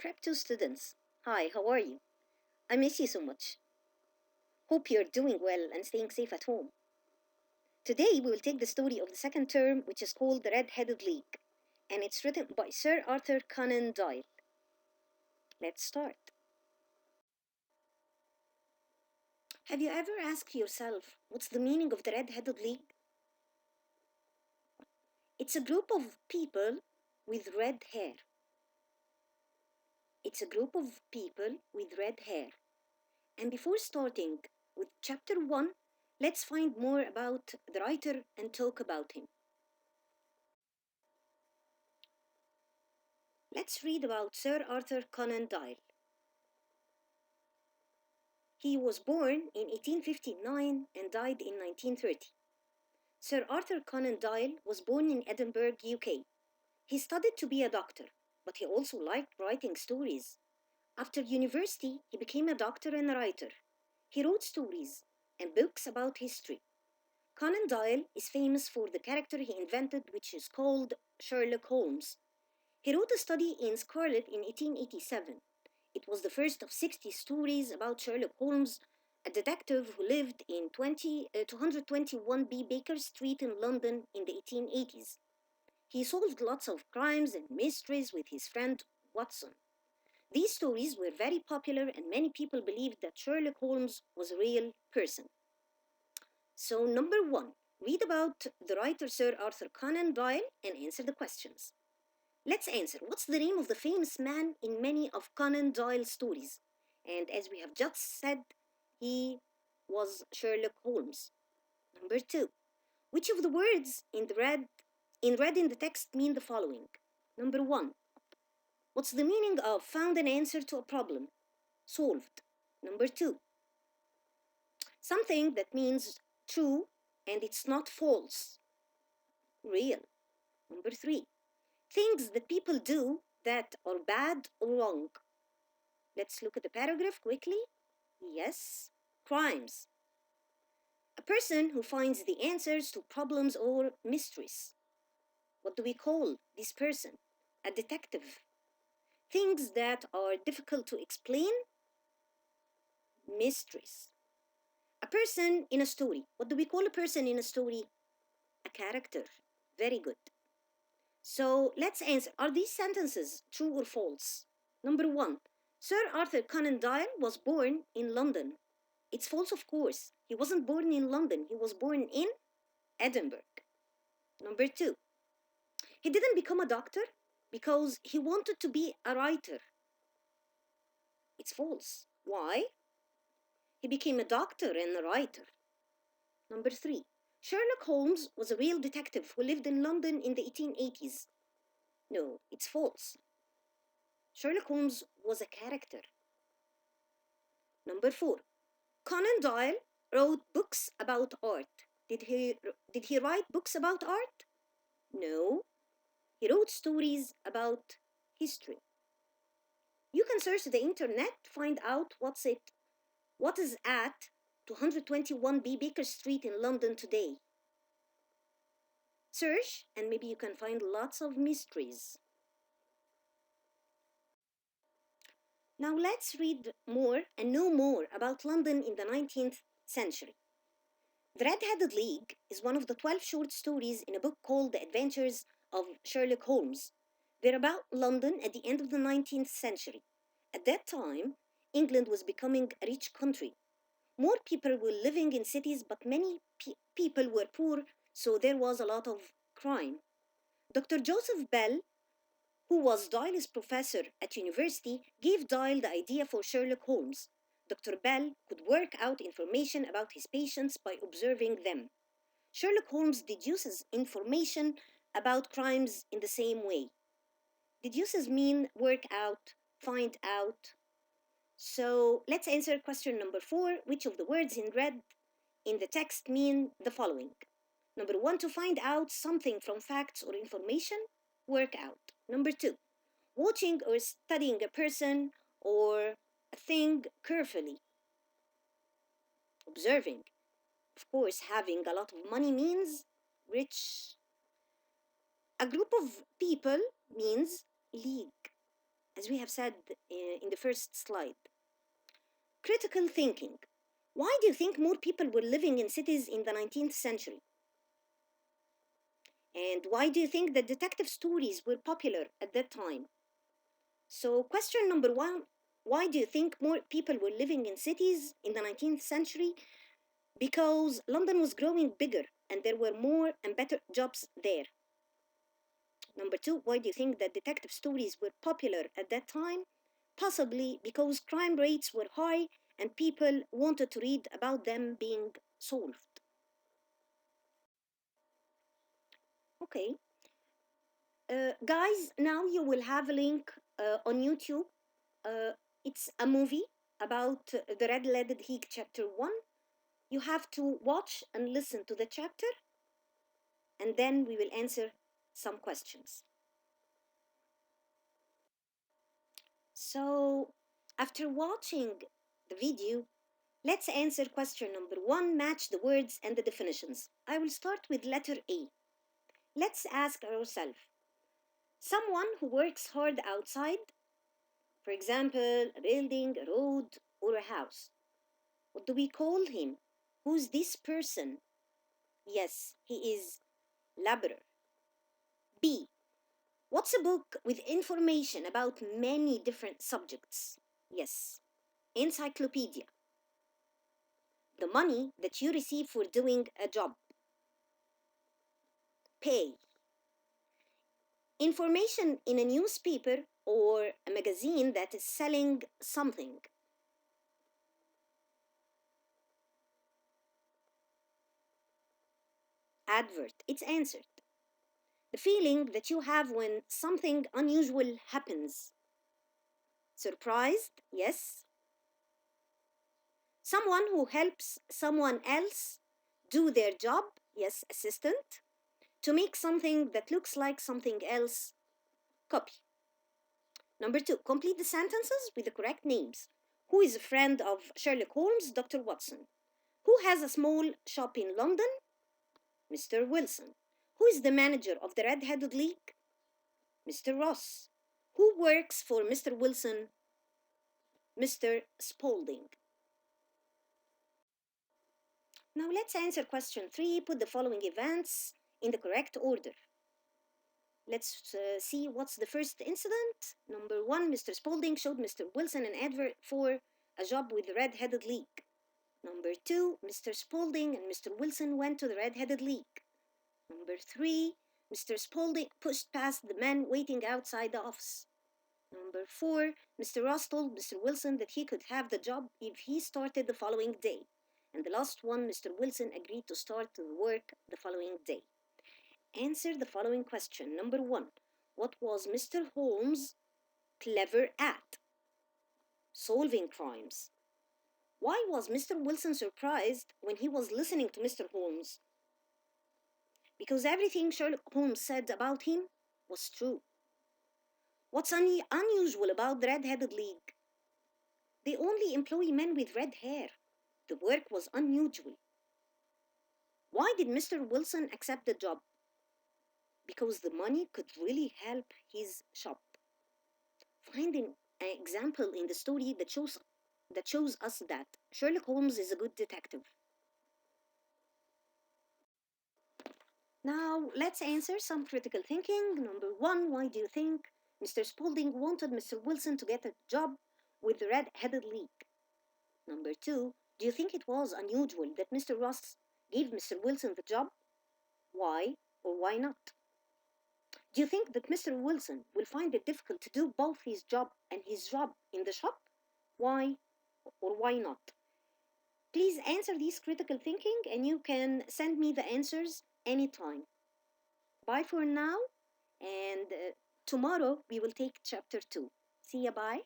Prep2 students, hi, how are you? I miss you so much. Hope you're doing well and staying safe at home. Today we will take the story of the second term, which is called The Red-Headed League, and it's written by Sir Arthur Conan Doyle. Let's start. Have you ever asked yourself, what's the meaning of the Red-Headed League? It's a group of people with red hair. It's a group of people with red hair. And before starting with chapter 1, let's find more about the writer and talk about him. Let's read about Sir Arthur Conan Doyle. He was born in 1859 and died in 1930. Sir Arthur Conan Doyle was born in Edinburgh, UK. He studied to be a doctor, but he also liked writing stories. After university, he became a doctor and a writer. He wrote stories and books about history. Conan Doyle is famous for the character he invented, which is called Sherlock Holmes. He wrote a study in Scarlet in 1887. It was the first of 60 stories about Sherlock Holmes, a detective who lived in 221B Baker Street in London in the 1880s. He solved lots of crimes and mysteries with his friend Watson. These stories were very popular, and many people believed that Sherlock Holmes was a real person. So, number one, read about the writer Sir Arthur Conan Doyle and answer the questions. Let's answer. What's the name of the famous man in many of Conan Doyle's stories? And as we have just said, he was Sherlock Holmes. Number two. Which of the words in red in the text mean the following? Number one. What's the meaning of found an answer to a problem? Solved. Number two. Something that means true and it's not false. Real. Number three. Things that people do that are bad or wrong. Let's look at the paragraph quickly. Yes, crimes. A person who finds the answers to problems or mysteries. What do we call this person? A detective. Things that are difficult to explain. Mysteries. A person in a story. What do we call a person in a story? A character. Very good. So let's answer. Are these sentences true or false? Number one. Sir Arthur Conan Doyle was born in London. It's false, of course. He wasn't born in London. He was born in Edinburgh. Number two. He didn't become a doctor because he wanted to be a writer. It's false. Why? He became a doctor and a writer. Number three. Sherlock Holmes was a real detective who lived in London in the 1880s. No, it's false. Sherlock Holmes was a character. Number four. Conan Doyle wrote books about art. Did he write books about art? No. He wrote stories about history. You can search the internet, find out what is at 221B Baker Street in London today. Search and maybe you can find lots of mysteries. Now let's read more and know more about London in the 19th century. The Red-Headed League is one of the 12 short stories in a book called The Adventures of Sherlock Holmes. They're about London at the end of the 19th century. At that time, England was becoming a rich country. More people were living in cities, but many people were poor, so there was a lot of crime. Dr. Joseph Bell, who was Doyle's professor at university, gave Doyle the idea for Sherlock Holmes. Dr. Bell could work out information about his patients by observing them. Sherlock Holmes deduces information about crimes in the same way. Deduces mean work out, find out. So let's answer question number 4. Which of the words in red in the text mean the following? Number 1, to find out something from facts or information, work out. Number 2, watching or studying a person or a thing carefully. Observing. Of course, having a lot of money means rich. A group of people means league. As as we have said in the first slide. Critical thinking. Why do you think more people were living in cities in the 19th century? And why do you think that detective stories were popular at that time? So, question number one, why do you think more people were living in cities in the 19th century? Because London was growing bigger and there were more and better jobs there. Number two, why do you think that detective stories were popular at that time? Possibly because crime rates were high and people wanted to read about them being solved. Okay. Guys, now you will have a link on YouTube. It's a movie about the Red-Leaded Heat Chapter 1. You have to watch and listen to the chapter, and then we will answer some questions. So, after watching the video, let's answer question number one, match the words and the definitions. I will start with letter A. Let's ask ourselves, someone who works hard outside, for example, a building, a road, or a house. What do we call him? Who's this person? Yes, he is laborer. B. What's a book with information about many different subjects? Yes, encyclopedia. The money that you receive for doing a job. Pay. Information in a newspaper or a magazine that is selling something. Advert. It's answered. The feeling that you have when something unusual happens. Surprised? Yes. Someone who helps someone else do their job? Yes, assistant. To make something that looks like something else? Copy. Number two, complete the sentences with the correct names. Who is a friend of Sherlock Holmes? Dr. Watson. Who has a small shop in London? Mr. Wilson. Who is the manager of the Red-Headed League? Mr. Ross. Who works for Mr. Wilson? Mr. Spaulding. Now let's answer question 3. Put the following events in the correct order. Let's see what's the first incident. Number 1, Mr. Spaulding showed Mr. Wilson an advert for a job with the Red-Headed League. Number 2, Mr. Spaulding and Mr. Wilson went to the Red-Headed League. Number 3, Mr. Spaulding pushed past the men waiting outside the office. Number 4, Mr. Ross told Mr. Wilson that he could have the job if he started the following day. And the last one, Mr. Wilson agreed to start the work the following day. Answer the following question. Number 1, what was Mr. Holmes clever at? Solving crimes. Why was Mr. Wilson surprised when he was listening to Mr. Holmes? Because everything Sherlock Holmes said about him was true. What's unusual about the Red-Headed League? They only employ men with red hair. The work was unusual. Why did Mr. Wilson accept the job? Because the money could really help his shop. Find an example in the story that shows us that Sherlock Holmes is a good detective. Now, let's answer some critical thinking. Number 1, why do you think Mr. Spaulding wanted Mr. Wilson to get a job with the Red-Headed League? Number 2, do you think it was unusual that Mr. Ross gave Mr. Wilson the job? Why or why not? Do you think that Mr. Wilson will find it difficult to do both his job and his job in the shop? Why or why not? Please answer these critical thinking and you can send me the answers anytime. Bye for now, and tomorrow we will take chapter 2. See ya, bye.